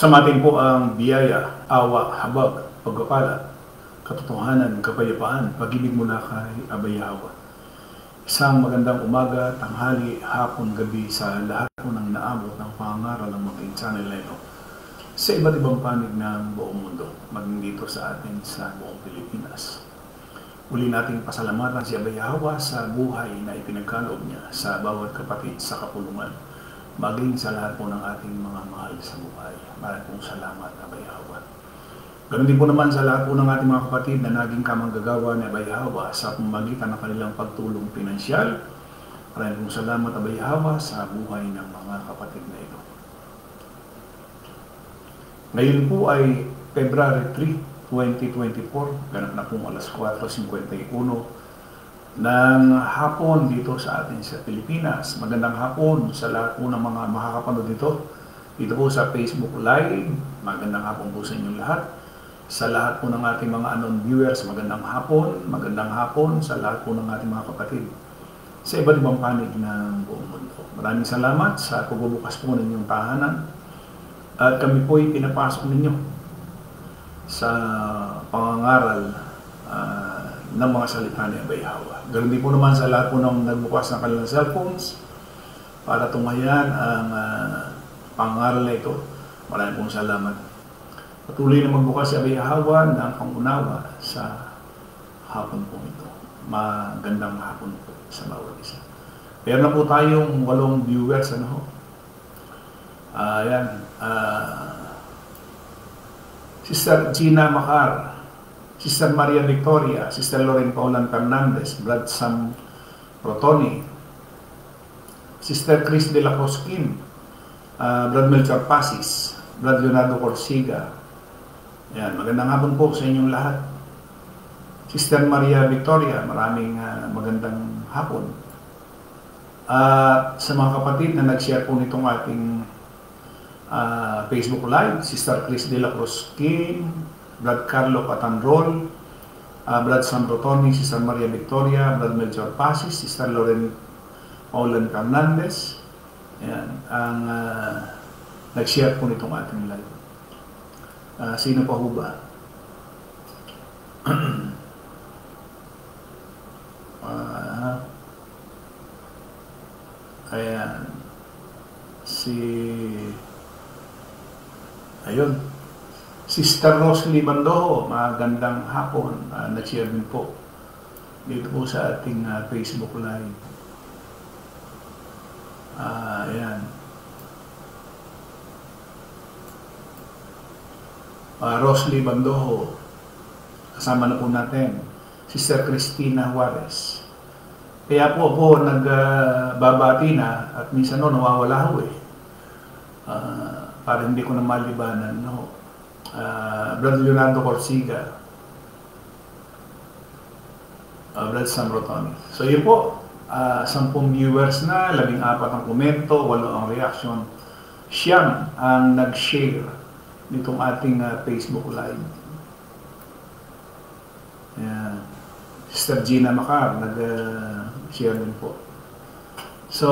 Samatin po ang biyaya, awa, habag, pagpapala, katotohanan, kapayapaan, pag-ibig mula kay Abay Yahweh. Isang magandang umaga, tanghali, hapon, gabi sa lahat po ng naabot ng pangangaral ng mga channel na ito sa iba't ibang panig ng buong mundo, maging dito sa atin sa buong Pilipinas. Uli nating pasalamatan si Abay Yahweh sa buhay na ipinagkaloob niya sa bawat kapatid sa kapulungan, maging sa lahat po ng ating mga mahal sa buhay. Maraming pong salamat, Abay Yahweh. Ganun din po naman sa lahat po ng ating mga kapatid na naging kamanggagawa ni Abay Yahweh sa pamamagitan ng kanilang pagtulong pinansyal. Maraming pong salamat, Abay Yahweh, sa buhay ng mga kapatid na ito. Ngayon po ay February 3, 2024, ganap na pong alas 4:51 ng hapon dito sa atin sa Pilipinas. Magandang hapon sa lahat po ng mga makakapanood dito po sa Facebook Live. Magandang hapon po sa inyong lahat. Sa lahat po ng ating mga unknown viewers, magandang hapon sa lahat po ng ating mga kapatid sa iba't ibang panig ng buong mundo. Maraming salamat sa pagbubukas po ng inyong tahanan at kami po ay pinapasok ninyo sa pangangaral ng mga salita ni Abay Yahweh. Ganun din po naman sa lahat po ng nagbukas ng kanilang cellphones para tunghayan ang pangangaral na ito. Maraming pong salamat. Patuloy na magbukas si Abay Yahweh ng pangunawa sa hapon po ito. Magandang hapon po sa bawat isa. Meron na po tayong 8 viewers. Sister Gina Macar, Sister Maria Victoria, Sister Loren Paulan Fernandez, Brad Sam Rotoni, Sister Chris de la Crosquin, Brad Melchor Pasis, Brad Leonardo Corsiga. Yan, magandang hapon po sa inyong lahat. Sister Maria Victoria, maraming magandang hapon. At sa mga kapatid na nag-share po nitong ating Facebook Live, Sister Chris de la Crosquin, Brad Carlo Patanrol, Brad Sam Rotoni, Sister Maria Victoria, Brad Melchor Pasis, Sister Loren Paulan Fernandez. Ayan, ang nag-share po nitong ating live. Sino pa ho ba? Ayan. Ayun. Sister Rosalie Bandoho, magandang hapon. Nag-share din po dito po sa ating Facebook Live. Ayan. Rosalie Bandoho, kasama na po natin. Sister Cristina Juarez. Kaya po ako nagbabati na at minsan nawawala ho para hindi ko na malibanan. Brad Leonardo Corsiga, Brad Sam Rotoni. So yun po, 10 viewers na, 14 ang komento, 8 ang reaction. Siyang ang nag-share nitong ating Facebook Live. Ayan. Sister Gina Macar, nag-share din po. So,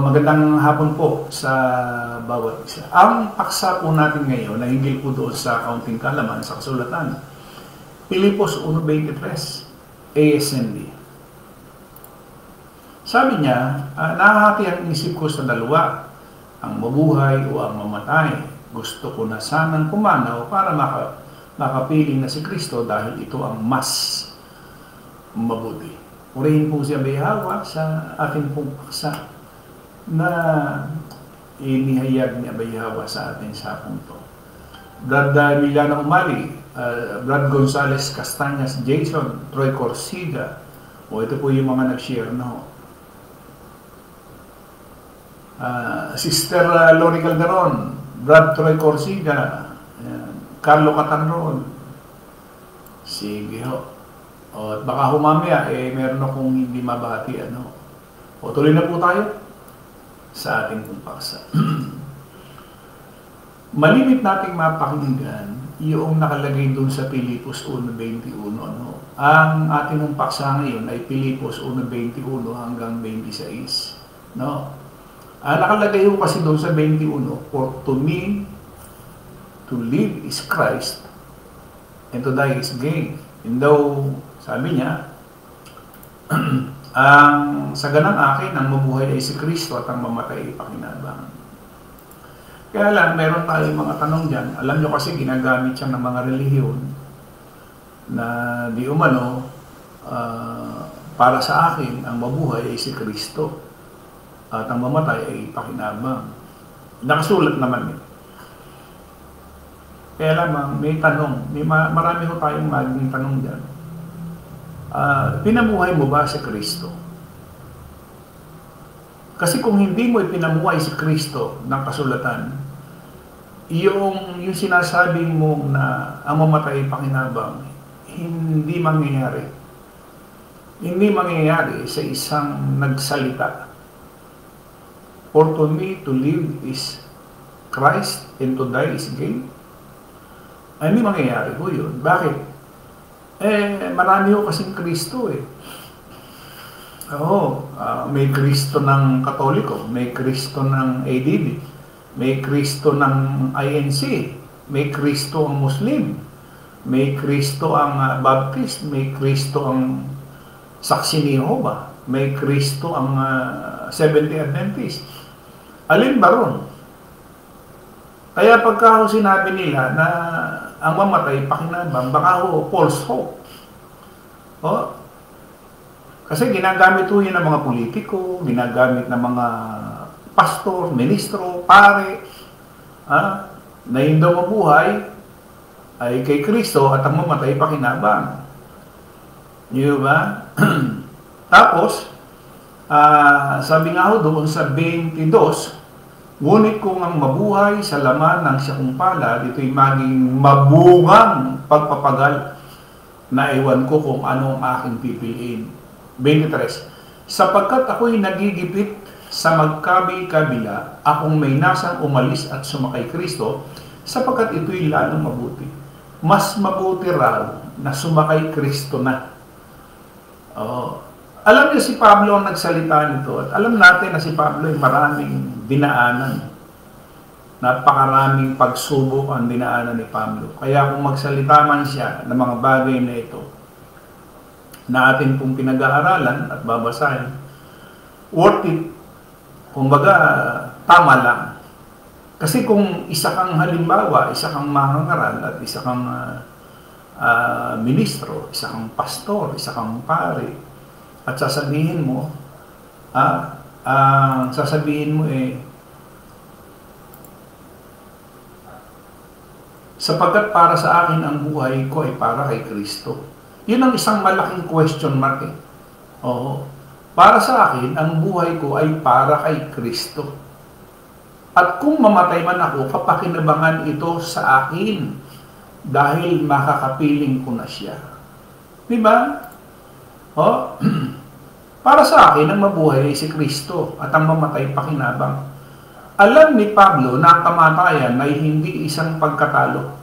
magandang hapon po sa bawat isa. Ang paksa po natin ngayon na hinggil po doon sa kaunting kalaman sa kasulatan, Pilipos 1:23, ASND. Sabi niya, nahahati ang isip ko sa dalawa, ang mabuhay o ang mamatay. Gusto ko na sanang pumanaw para makapiling na si Kristo dahil ito ang mas mabuti. Purihin po si Abay Yahweh sa ating pong paksa na inihayag ni Abay Yahweh sa ating sa punto. Brad Emiliano Umali, Brad Gonzales Castañas, Jason, Troy Corsiga, ito po yung mga nag-share na Sister Lori Calderon, Brad Troy Corsiga, Carlo Catanrol. Sige ho. At baka humamaya, meron akong hindi mabati. Tuloy na po tayo sa ating pong paksa. Malimit nating mapakinggan yung nakalagay doon sa Pilipos 1:21. Ang ating pong paksa ngayon ay Pilipos 1:21 hanggang 26. Nakalagay ko kasi doon sa 21, for to me, to live is Christ, and to die is gain. And though, sabi niya, ang sa ganang akin, ang mabuhay ay si Kristo at ang mamatay ay pakinabang. Kaya lang, meron tayong mga tanong dyan. Alam nyo kasi ginagamit siya ng mga relihiyon na di umano, para sa akin, ang mabuhay ay si Kristo at ang mamatay ay pakinabang. Nakasulat naman eh. Kaya lamang, may tanong, marami ho tayong maging tanong dyan. Pinamuhay mo ba si Kristo? Kasi kung hindi mo ipinamuhay si Kristo ng kasulatan, yung sinasabi mo na ang mamatay ay pakinabang, hindi mangyayari. Hindi mangyayari sa isang nagsalita. For to me, to live is Christ and to die is gain. Ay, hindi mangyayari po yun. Bakit? Marami ho kasing Kristo eh. May Kristo ng Katoliko, may Kristo ng ADD, may Kristo ng INC, may Kristo ang Muslim, may Kristo ang Baptist, may Kristo ang Saksi ni Jehovah, may Kristo ang Seventh-day Adventist. Alin ba ron? Kaya pagka sinabi nila na ang mamatay pakinabang, baka false hope. Kasi ginagamit ho yun ng mga politiko, ginagamit ng mga pastor, ministro, pare, na yung daw mabuhay ay kay Kristo at ang mamatay pakinabang. Di ba? Tapos, sabi nga ho doon sa 22, ngunit kung ang mabuhay sa laman ng siyakong palad, ito'y maging mabungang pagpapagal na ewan ko kung anong aking pipiliin. 23. Sapagkat ako'y nagigipit sa magkabi-kabila, akong may nasang umalis at sumakay Kristo, sapagkat ito'y lalong mabuti. Mas mabuti raw na sumakay Kristo na. Alam niyo si Pablo ang nagsalita nito at alam natin na si Pablo ay maraming dinaanan. Napakaraming pagsubok ang dinaanan ni Pablo. Kaya kung magsalita man siya ng mga bagay na ito na atin pong pinag-aaralan at babasahin, worth it. Kumbaga, tama lang. Kasi kung isa kang halimbawa, isa kang mangangaral at isa kang ministro, isa kang pastor, isa kang pare, at sasabihin mo, sapagkat para sa akin ang buhay ko ay para kay Kristo. Yun ang isang malaking question mark eh. Para sa akin, ang buhay ko ay para kay Kristo. At kung mamatay man ako, kapakinabangan ito sa akin dahil makakapiling ko na siya. Diba? Para sa akin, ang mabuhay ay si Kristo at ang mamatay pakinabang. Alam ni Pablo na ang kamatayan ay hindi isang pagkatalo.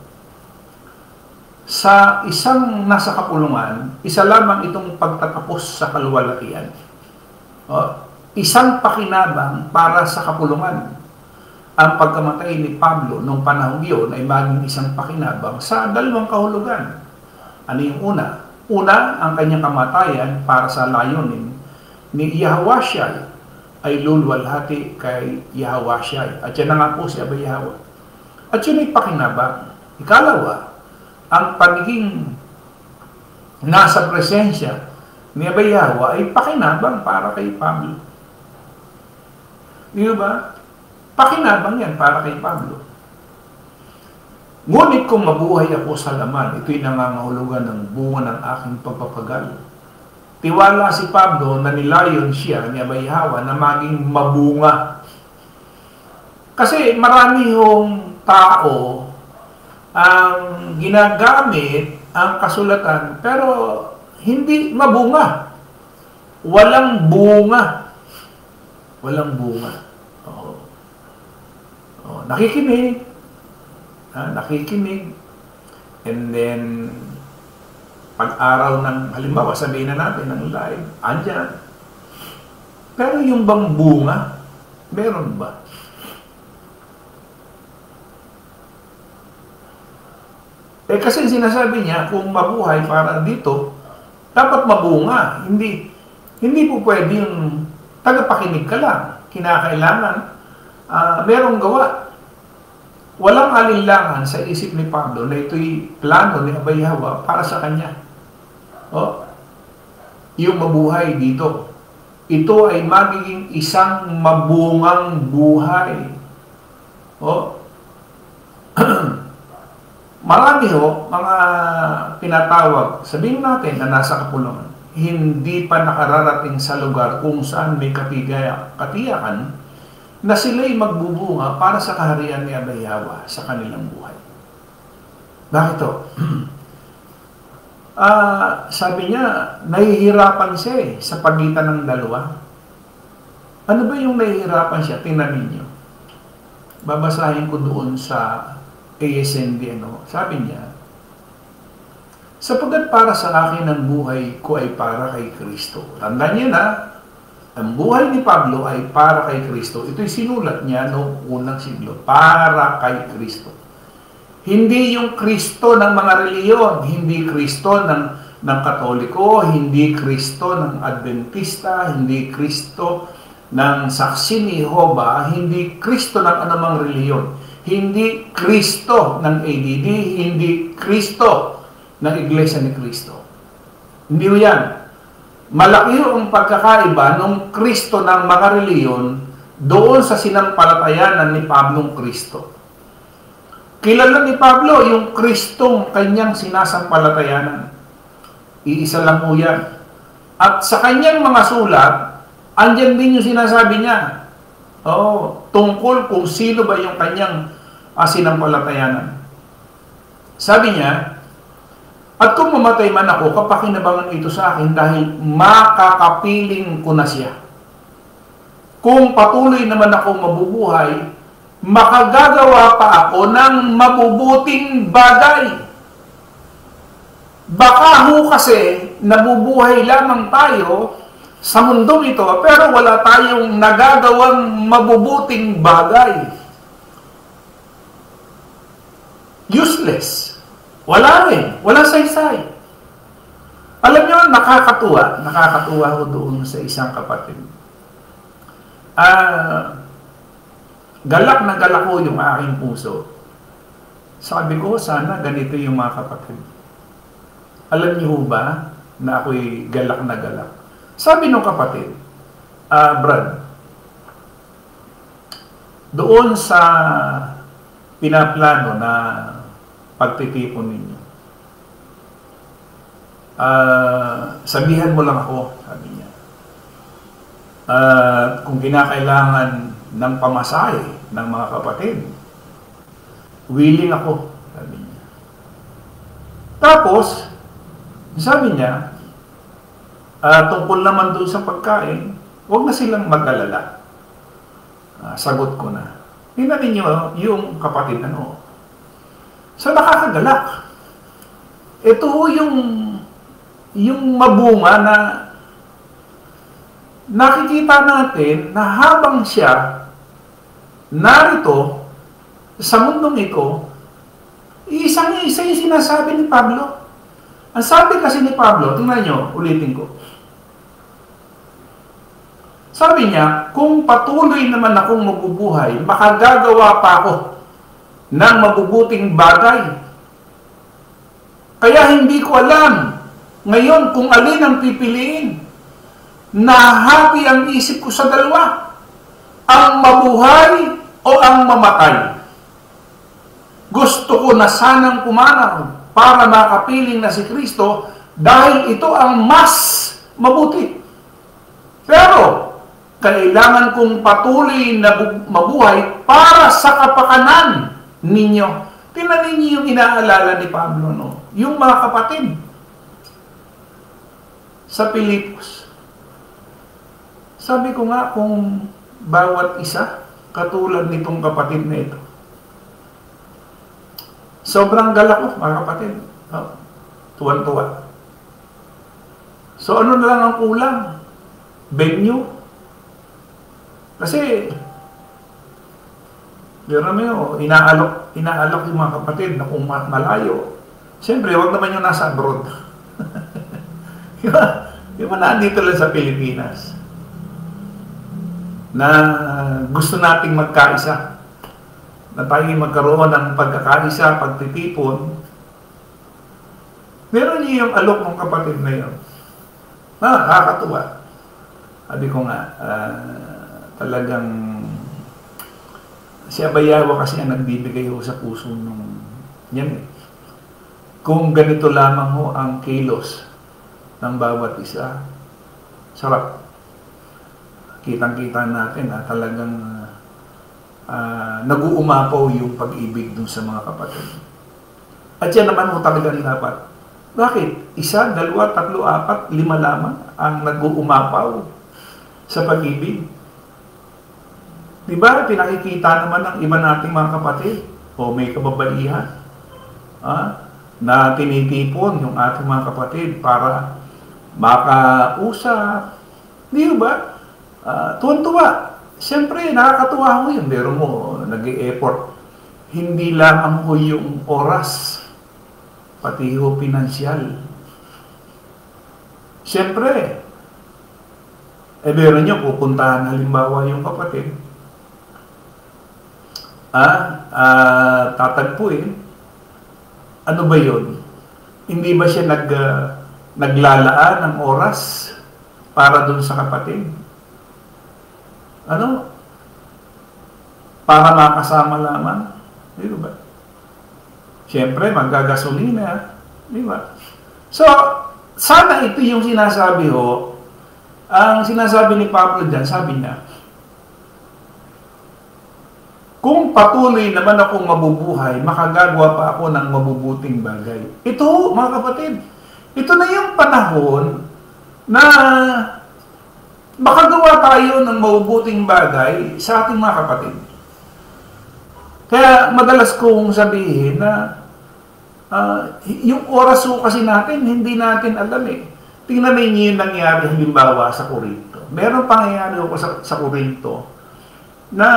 Sa isang nasa kapulungan, isa lamang itong pagtatapos sa kaluwalhatian. Isang pakinabang para sa kapulungan. Ang pagkamatay ni Pablo noong panahon iyon ay maging isang pakinabang sa dalawang kahulugan. Ano yung una? Una, ang kanyang kamatayan para sa layunin ni Yahweh ay luluwalhati kay Yahweh. At yan na nga po si Abay Yahweh. At yun ay pakinabang. Ikalawa, ang pagiging nasa presensya ni Abay Yahweh ay pakinabang para kay Pablo. Di ba? Pakinabang yan para kay Pablo. Ngunit kung mabuhay ako sa laman, ito'y nangangahulugan ng bunga ng aking pagpapagal. Tiwala si Pablo na nilayon siya ni Abay Yahweh na maging mabunga. Kasi marami hong tao ang ginagamit ang kasulatan pero hindi mabunga. Walang bunga. Walang bunga. Nakikinig. Nakikinig. And then, pag-araw ng, halimbawa, sabihin na natin ng live, andyan. Pero yung bang bunga, meron ba? Kasi sinasabi niya, kung mabuhay para dito, dapat mabunga. Hindi po pwede yung tagapakinig ka lang. Kinakailangan, merong gawa. Walang alinlangan sa isip ni Pablo na ito'y plano ni Abay Hawa para sa kanya. Yung mabuhay dito. Ito ay magiging isang mabungang buhay. Marami mga pinatawag, sabihin natin na nasa kapulungan, hindi pa nakararating sa lugar kung saan may katiyakan na sila'y magbubunga para sa kaharian ni Abay Hawa sa kanilang buhay. Bakit to? Sabi niya, nahihirapan siya sa pagitan ng dalawa. Ano ba yung nahihirapan siya? Tingnan ninyo. Babasahin ko doon sa ASND. Sabi niya, sapagkat para sa akin ang buhay ko ay para kay Kristo. Tandaan niyo na, ang buhay ni Pablo ay para kay Kristo. Ito'y sinulat niya noong unang siglo. Para kay Kristo. Hindi yung Kristo ng mga reliyon, hindi Kristo ng Katoliko, hindi Kristo ng Adventista, hindi Kristo ng Saksi ni Jehovah, hindi Kristo ng anumang reliyon, hindi Kristo ng ADD, hindi Kristo ng Iglesia ni Kristo. Hindi yan. Malaki ang pagkakaiba ng Kristo ng mga reliyon doon sa sinampalatayanan ni Pablong Kristo. Kilala ni Pablo yung Kristong kanyang sinasampalatayanan. Iisa lang po yan. At sa kanyang mga sulat, andyan din yung sinasabi niya. Tungkol kung sino ba yung kanyang sinampalatayanan. Sabi niya, at kung mamatay man ako, kapakinabangan ito sa akin dahil makakapiling ko na siya. Kung patuloy naman ako mabubuhay, makagagawa pa ako ng mabubuting bagay. Baka kasi nabubuhay lamang tayo sa mundong ito, pero wala tayong nagagawang mabubuting bagay. Useless. Wala rin. Wala saysay. Alam nyo, nakakatuwa ko doon sa isang kapatid. Galak na galak ko yung aking puso. Sabi ko, sana ganito yung mga kapatid. Alam niyo ba na ako'y galak na galak? Sabi nung kapatid, Brad, doon sa pinaplano na pagtitipon ninyo, sabihan mo lang ako, sabi niya. Kung kinakailangan ng pamasahe ng mga kapatid, willing ako, sabi niya. Tapos, sabi niya, tungkol naman doon sa pagkain, huwag na silang mag-alala. Sagot ko na. Tingnan ninyo yung kapatid, So, nakakagalak. Ito yung mabunga na nakikita natin na habang siya narito sa mundong ito, isa yung sinasabi ni Pablo. Ang sabi kasi ni Pablo, tingnan nyo, ulitin ko. Sabi niya, kung patuloy naman akong mabubuhay, makagagawa pa ako ng mabubuting bagay. Kaya hindi ko alam ngayon kung alin ang pipiliin. Nahati ang isip ko sa dalawa. Ang mabuhay o ang mamatay. Gusto ko na sanang pumanaw para makapiling na si Kristo dahil ito ang mas mabuti. Pero, kailangan kong patuloy na mabuhay para sa kapakanan ninyo. Tingnan ninyo yung inaalala ni Pablo, yung mga kapatid sa Pilipos. Sabi ko nga, kung bawat isa, katulad nitong kapatid na ito, sobrang galak ko, mga kapatid. Tuwan-tuwa. So, ano na lang ang kulang? Venue. Kasi, inaalok yung mga kapatid na kung malayo, Siyempre, wag naman yung nasa abroad. Yung mga nandito lang sa Pilipinas na gusto nating magkaisa, na tayo magkaroon ng pagkakaisa, pagtitipon. Meron niyo yung alok ng kapatid na yun. Nakakatuwa. Sabi ko nga, talagang si Abayawa kasi ang nagbibigay ho sa puso nung yan. Kung ganito lamang ho ang kilos ng bawat isa, sarap. Kitang-kita natin na talagang nag-uumapaw yung pag-ibig dun sa mga kapatid. At yan naman ho talagang dapat. Bakit? 1, 2, 3, 4, 5 lamang ang nag-uumapaw sa pag-ibig. Diba? Pinakikita naman ng iba nating mga kapatid o may kababaihan na tinitipon yung ating mga kapatid para makausap. Di ba? Tuwan-tuwa. Siyempre, nakakatuwa ho yun. Meron mo, nag-e-effort. Hindi lamang ho yung oras, pati ho pinansyal. Siyempre, meron nyo, pupuntahan halimbawa yung kapatid. Tatagpuin. Ano ba yun? Hindi ba siya naglalaan ng oras para dun sa kapatid? Ano? Para makasama lamang? Di ba? Siyempre, maggagasolina. Di ba? So, sana ito yung sinasabi ho. Ang sinasabi ni Pablo dyan, sabi niya, kung patuloy naman akong mabubuhay, makagagawa pa ako ng mabubuting bagay. Ito, mga kapatid, ito na yung panahon na makagawa tayo ng mabubuting bagay sa ating mga kapatid. Kaya madalas kong sabihin na yung oras ho kasi natin, hindi natin alam eh. Tingnan niyo yung nangyari halimbawa sa Corinto. Meron pangyayari ako sa Corinto na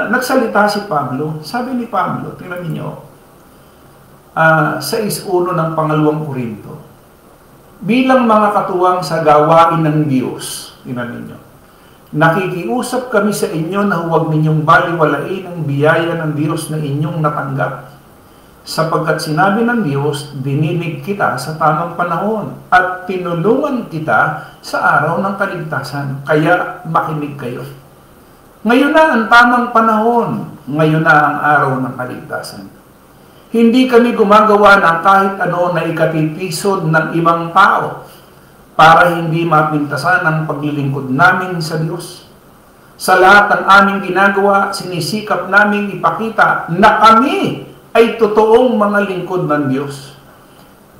nagsalita si Pablo. Sabi ni Pablo, tingnan niyo, 6:1 ng pangalawang Corinto. Bilang mga katuwang sa gawain ng Diyos, tingnan niyo, nakikiusap kami sa inyo na huwag ninyong baliwalain ang biyaya ng Diyos na inyong natanggap. Sapagkat sinabi ng Diyos, dininig kita sa tamang panahon at tinulungan kita sa araw ng kaligtasan. Kaya makinig kayo. Ngayon na ang tamang panahon. Ngayon na ang araw ng kaligtasan. Hindi kami gumagawa ng kahit ano na ikatitisod ng ibang tao para hindi mapintasan ang paglilingkod namin sa Diyos. Sa lahat ng aming ginagawa, sinisikap namin ipakita na kami ay totoong mga lingkod ng Diyos.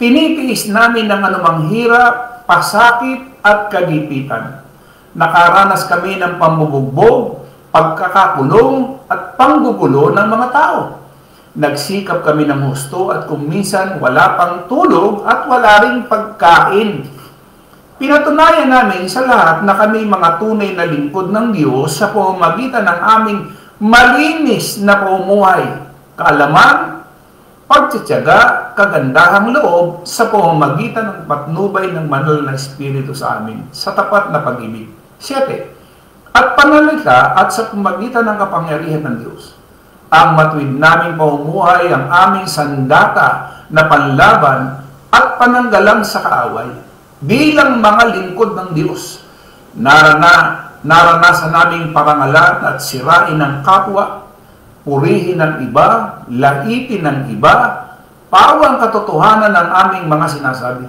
Tinitiis namin ng anumang hirap, pasakit at kagipitan. Nakaranas kami ng pambubugbog, pagkakakulong at panggugulo ng mga tao. Nagsikap kami ng husto at kung minsan wala pang tulog at wala ring pagkain. Pinatunayan namin sa lahat na kami mga tunay na lingkod ng Diyos sa pamamagitan ng aming malinis na pamumuhay, kaalaman, pagtitiyaga, kagandahang loob sa pamamagitan ng patnubay ng banal na Espiritu sa amin sa tapat na pag-ibig. 7. At panalita at sa pamamagitan ng kapangyarihan ng Diyos. Ang matuwid naming pamumuhay, ang aming sandata na panlaban at pananggalang sa kaaway. Bilang mga lingkod ng Diyos, naranasan naming parangalan at sirain ng kapwa, purihin ng iba, laitin ng iba, pawang katotohanan ng aming mga sinasabi.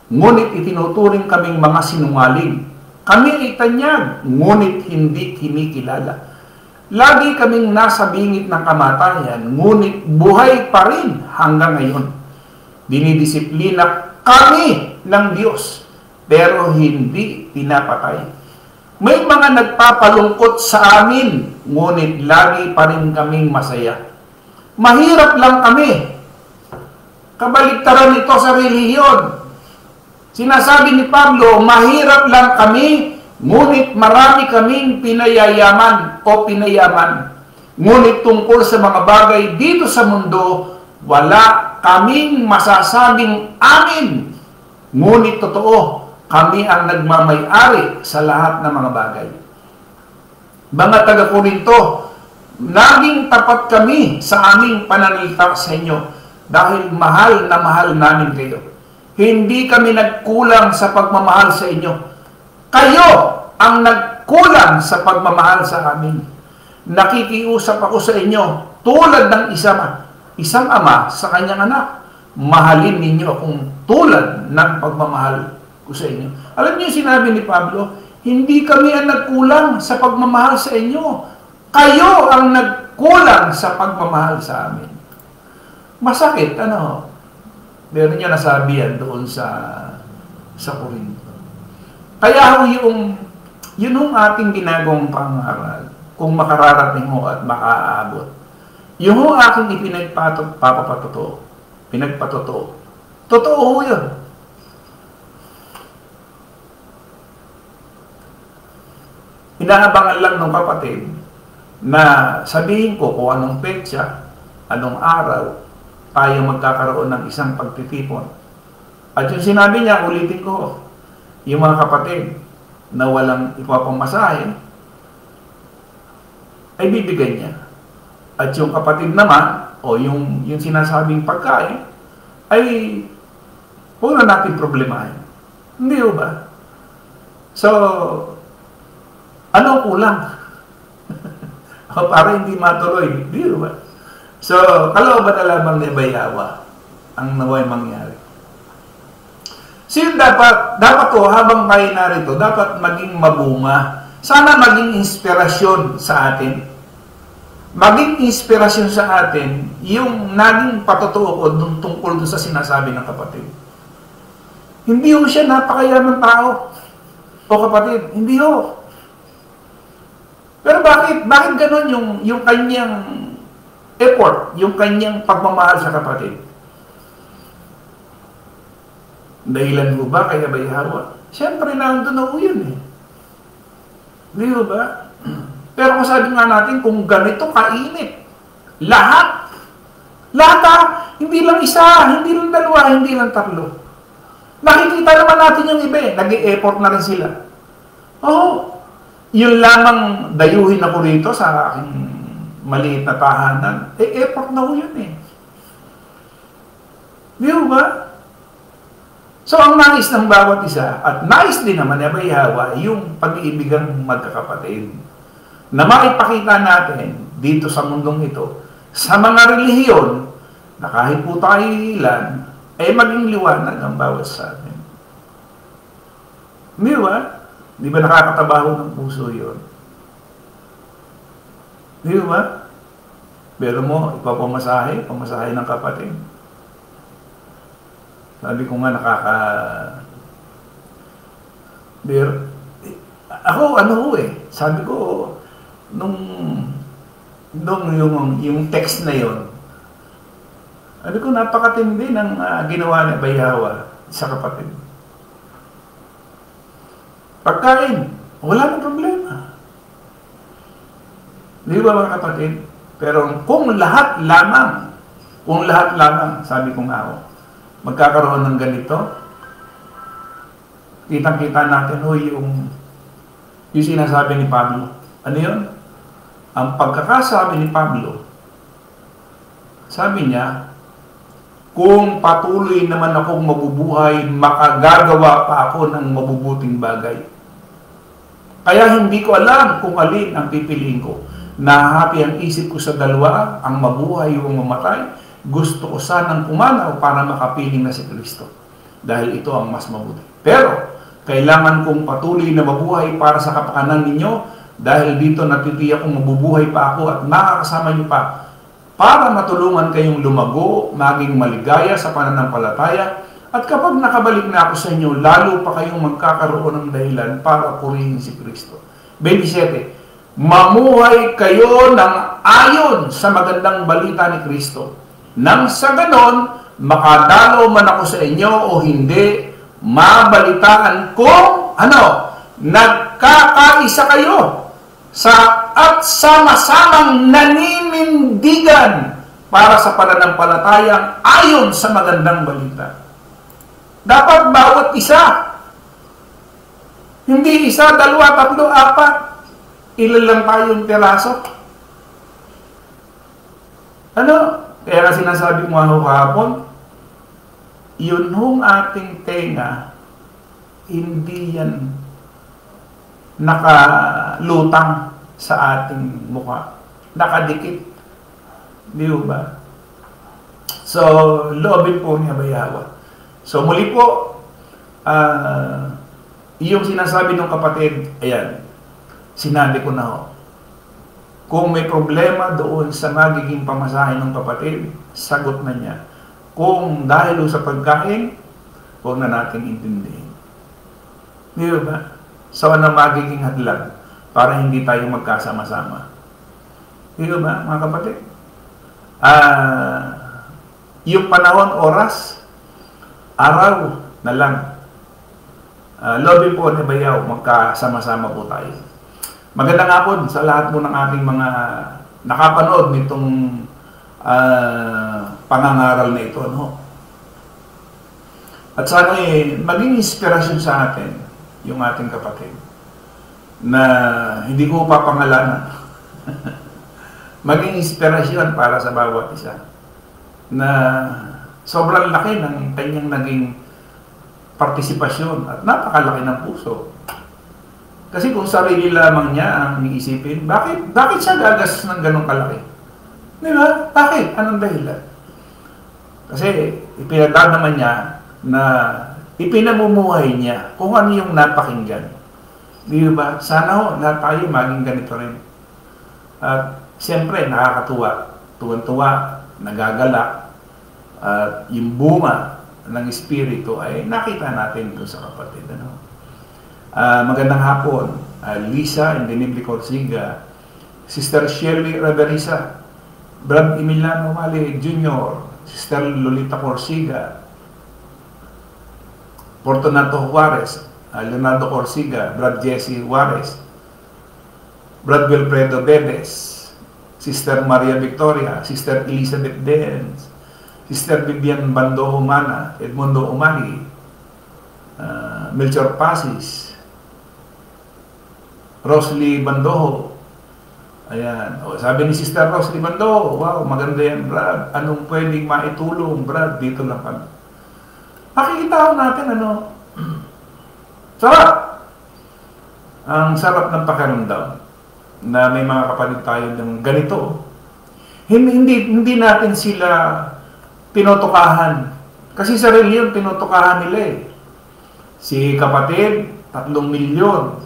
Ngunit itinuturing kaming mga sinungaling. Kami ay tanyag, ngunit hindi kinikilala. Lagi kaming nasa bingit ng kamatayan, ngunit buhay pa rin hanggang ngayon. Dinidisiplina kami ng Diyos, pero hindi pinapatay. May mga nagpapalungkot sa amin, ngunit lagi pa rin kaming masaya. Mahirap lang kami. Kabaligtaran ito sa relihiyon. Sinasabi ni Pablo, mahirap lang kami, ngunit marami kaming pinayayaman o pinayaman. Ngunit tungkol sa mga bagay dito sa mundo, wala kaming masasabing amin. Ngunit totoo, kami ang nagmamay-ari sa lahat ng mga bagay. Mga taga-Korinto, naging tapat kami sa aming pananalita sa inyo dahil mahal na mahal namin kayo. Hindi kami nagkulang sa pagmamahal sa inyo. Kayo ang nagkulang sa pagmamahal sa amin. Nakikiusap ako sa inyo tulad ng isang ama sa kanyang anak. Mahalin ninyo akong tulad ng pagmamahal ko sa inyo. Alam niyo sinabi ni Pablo, hindi kami ang nagkulang sa pagmamahal sa inyo. Kayo ang nagkulang sa pagmamahal sa amin. Masakit, ano? Meron niya nasabi yan doon sa Corinto. Kaya yun ang ating ginagawang pangaral kung makararating mo at makaaabot. Yung aking pinagpatotoo. Totoo yun. Inaabangan lang ng kapatid na sabihin ko kung anong petsa, anong araw, tayo magkakaroon ng isang pagtitipon. At yung sinabi niya, ulitin ko, yung mga kapatid na walang ipapamasahe, ay bibigyan niya. At yung kapatid naman, o yung sinasabing pagkain, ay huwag na natin problemahin. Hindi ba? So, ano kulang? Para hindi matuloy. Hindi ba? So, kalooban na lamang ni Bayhawa ang naway mangyari. So, dapat habang tayo narito, dapat maging mabunga. Sana maging inspirasyon sa atin. Maging inspirasyon sa atin yung naging patotoo ko tungkol sa sinasabi ng kapatid. Hindi ho siya napakayaman tao. O kapatid, hindi ho. Pero bakit ganon yung kanyang effort, yung kanyang pagmamahal sa kapatid? Dahilan mo ba kaya Bayhawa? Siyempre, nandun na yun eh. Di ba? Pero kung sabi nga natin, kung ganito kainit, lahat hindi lang isa, hindi lang dalawa, hindi lang tatlo. Nakikita naman natin yung iba eh, nag-e-effort na rin sila. Oo, yun lamang dayuhin ako rito sa aking maliit na tahanan, effort na ho yun eh. Di ba? So, ang nais ng bawat isa, at nais din naman ni Bayhawa, yung pag-iibigang magkakapatid, na maipakita natin dito sa mundong ito, sa mga relihiyon, na kahit po tayo ilan, ay maging liwanag ang bawat sa atin. Di ba? Di ba nakakatabaho ng puso yun? Di ba? Pero mo, pamasahe ng kapatid. Sabi ko nga sabi ko, nung yung text na yon, sabi ko, napakatindi ng ginawa ni Bayhawa sa kapatid. Pagkain, wala nang problema. Di ba mga kapatid? Pero kung lahat lamang, sabi ko nga ako, magkakaroon ng ganito, kitang-kita natin, yung sinasabi ni Pablo. Ano yun? Ang pagkakasabi ni Pablo, sabi niya, kung patuloy naman akong mabubuhay, makagagawa pa ako ng mabubuting bagay. Kaya hindi ko alam kung alin ang pipiliin ko. Nahahapi ang isip ko sa dalawa, ang mabuhay o mamatay. Gusto ko sanang pumanaw para makapiling na si Kristo. Dahil ito ang mas mabuti. Pero, kailangan kong patuloy na mabuhay para sa kapakanan ninyo, dahil dito natitiyak kong mabubuhay pa ako at nakakasama niyo pa para matulungan kayong lumago, maging maligaya sa pananampalataya, at kapag nakabalik na ako sa inyo, lalo pa kayong magkakaroon ng dahilan para purihin si Kristo. 27. Mamuhay kayo ng ayon sa magandang balita ni Kristo. Nang sa ganon, makadalo man ako sa inyo o hindi, mabalitaan kung nagkakaisa kayo at sama-samang naninindigan para sa pananampalatayang ayon sa magandang balita. Dapat bawat isa, hindi isa, dalawa, tatlo, apat, ilan lang tayong piraso. Ano? Kaya nga sinasabi ko nga kahapon, yun hong ating tenga, hindi yan nakalutang sa ating mukha. Nakadikit. Di ba? So, loobin po niya Bayawa. So, muli po, yung sinasabi ng kapatid, ayan, sinabi ko na ho. Kung may problema doon sa magiging pamasahe ng kapatid, sagot na niya. Kung dahil sa pagkain, huwag na natin intindihin. Di ba? So, ano magiging hadlang para hindi tayo magkasama-sama? Di ba, mga kapatid? Yung panahon, oras, araw na lang. Lobby po ni Bayaw, magkasama-sama po tayo. Magandang hapon sa lahat po ng ating mga nakapanood nitong pangangaral na ito. No? At sana maging inspirasyon sa atin yung ating kapatid na hindi ko papangalanan. Maging inspirasyon para sa bawat isa na sobrang laki ng kanyang naging partisipasyon at napakalaki ng puso. Kasi kung sarili lamang niya ang iisipin, bakit siya gagas ng ganong kalaki? Di ba? Bakit? Anong dahilan? Kasi ipinadaan naman niya na ipinamumuhay niya kung ano yung napakinggan. Di ba? Sana ho, lahat tayo maging ganito rin. At siyempre, nakakatuwa, tuwan-tuwa, nagagalak, at yung bunga ng espiritu ay nakita natin doon sa kapatid. Ano? Magandang hapon, Lisa Indenibli Corsiga, Sister Shirley Raverisa, Brad Emiliano Mali Jr., Sister Lolita Corsiga, Fortunato Juarez, Leonardo Corsiga, Brad Jesse Juarez, Brad Wilfredo Bedes, Sister Maria Victoria, Sister Elizabeth Dens, Sister Vivian Bando Humana, Edmundo Umali, Melchor Pasis, Rosly Bandoho. Ayan. O, sabi ni Sister Rosly Bandoho, wow, maganda yan, Brad. Anong pwedeng maitulong, Brad? Dito lang kami. Makikita ko natin, sarap. Ang sarap ng pakiramdam na may mga kapatid tayo ng ganito. Hindi natin sila pinotokahan. Kasi sa reliyon, pinotokahan nila eh. Si kapatid, 3 milyon.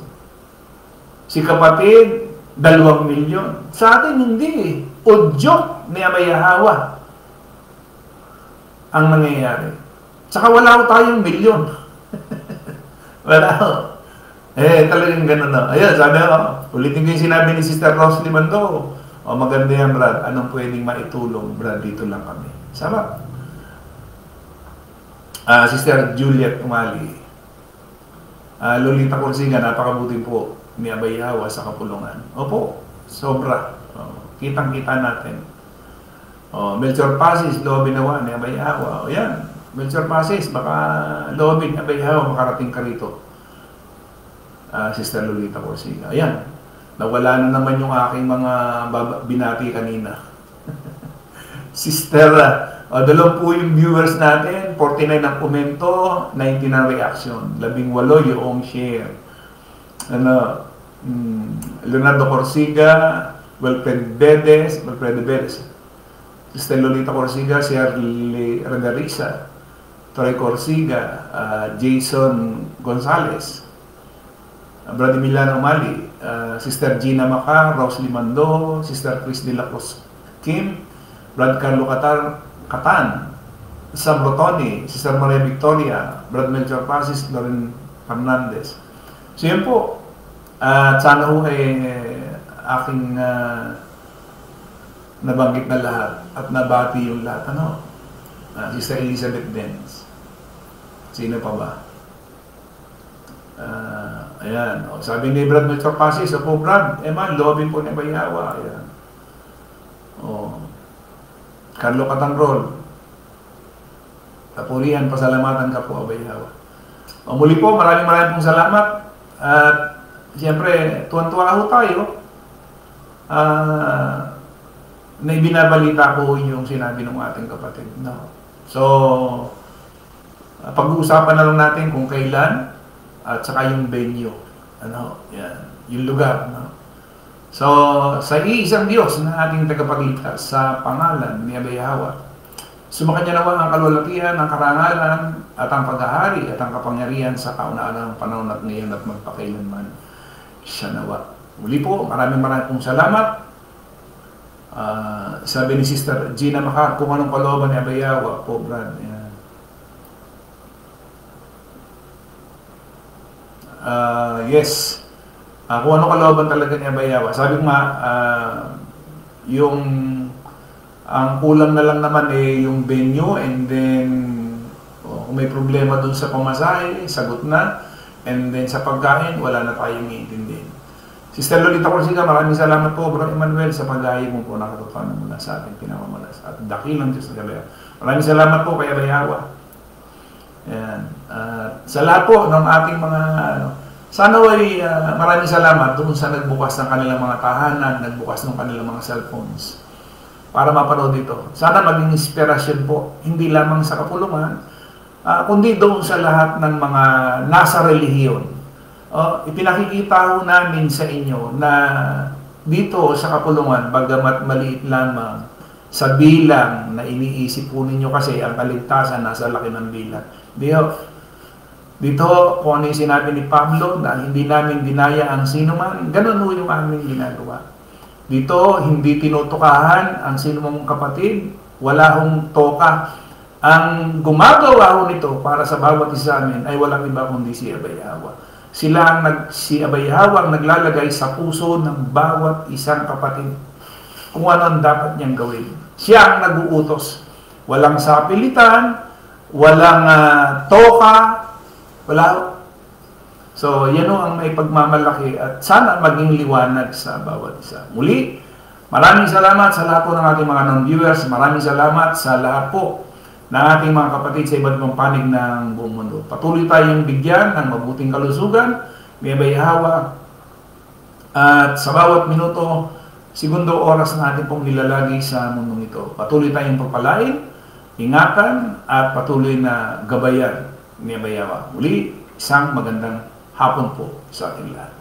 Si kapatid, 2 milyon. Sa atin, hindi eh. Udyok ni Abayahawa ang nangyayari. Tsaka wala ko tayong milyon. Wala ko. Talagang gano'n na. Ayun, sabi ko, ulitin ko yung sinabi ni Sister Rosly Bando. O, maganda yan, Brad. Anong pwedeng maitulong, Brad? Dito lang kami. Sama. Sister Juliet Umali. Lolita Corsiga, napakabuti po ni Abayahawa sa kapulungan. Opo, sobra. Kitang-kita natin. Melchor Pasis, loobin nawa ni Abayahawa. O yan, Melchor Pasis, baka loobin ni Abayahawa makarating ka rito. Sister Lolita Corsiga. Ayan, nawala na naman yung aking mga binati kanina. Sister, dalaw po yung viewers natin, 49 ang komento, 19 ang reaction, 18 yung share. Leonardo Corsiga, Wilfredo Bedes, Sister Lolita Corsiga, Shirley Regarisa, Troy Corsiga, Jason Gonzales, Brad Emiliano Mali, Sister Gina Maca, Rosly Mando, Sister Chris de la Cruz Kim, Brad Carlo Catan, Sam Rotoni, Sister Maria Victoria, Brad Melchor Pasis, Loren Fernandez. So yun po. At sana ho aking nabanggit na lahat at nabati yung lahat. Sister Elizabeth Benz. Sino pa ba? Ayan. Sabi ni Brad Melchor Pasis, opo Brad, man, loobin po ni Bayawa. Ayan. Carlo Catangrol, kapurihan, pasalamatan ka po, Abay Hawa. Muli po, maraming pong salamat. At siyempre, tuwan-tuwa ho tayo na ibinabalita ko yung sinabi ng ating kapatid. No? So, pag-uusapan na lang natin kung kailan at saka yung venue. Ano, yan, yung lugar. No? So, sa iisang Diyos na ating tagapagligtas sa pangalan ni Abay Hawa, sumakanya nawa ang kalwalatian, ang karangalan, at ang paghahari, at ang kapangyarihan sa kauna-unahang panahon at ngayon at magpakailanman. Siya nawa. Muli po, maraming pong salamat. Sabi ni Sister Gina Macar, kung anong kalooban ni Abay Hawa po, Brad. Yan. Yes. Kung anong kalooban talaga ni Abay Hawa. Sabi ko nga, yung ang kulang na lang naman yung venue, and then kung may problema dun sa pamasahe, sagot na, and then sa pagkain, wala na tayong iintindihin. Sister Lolita Corsica, maraming salamat po, Bro Emmanuel, sa pag-aayos mo po nakatutunan mula sa ating pinamamalas at dakilang Diyos na gabi. Maraming salamat po kay Abay Hawa. Ayan. Sa lahat po ng ating mga sana ay maraming salamat doon sa nagbukas ng kanilang mga tahanan, nagbukas ng kanilang mga cellphones para mapanood dito. Sana maging inspirasyon po, hindi lamang sa kapulungan, kundi doon sa lahat ng mga nasa relihiyon. Ipinakikita ho namin sa inyo na dito sa kapulungan, bagamat maliit lamang sa bilang na iniisip po ninyo kasi ang kaligtasan nasa laki ng bilang. Dito, kung ano yung sinabi ni Pablo na hindi namin dinaya ang sino man, ganun ho yung aming ginagawa. Dito, hindi tinutukahan ang sino mong kapatid, wala hong toka. Ang gumagawa ho nito para sa bawat isa amin ay walang iba kundi si Abay Hawa. Si Abay Hawa ang naglalagay sa puso ng bawat isang kapatid kung ano ang dapat niyang gawin. Siya ang nag-uutos. Walang sapilitan, walang toka, wala. So, yan ang may pagmamalaki at sana maging liwanag sa bawat isa. Muli, maraming salamat sa lahat po ng ating mga non-viewers. Maraming salamat sa lahat po ng ating mga kapatid sa iba't ibang panig ng buong mundo. Patuloy tayong bigyan ng mabuting kalusugan, may Abay Hawa. At sa bawat minuto, segundo, oras na ating pong nilalagi sa mundong ito. Patuloy tayong pagpalain, ingatan, at patuloy na gabayan ni Abay Hawa. Muli, isang magandang hapon po sa ating lahat.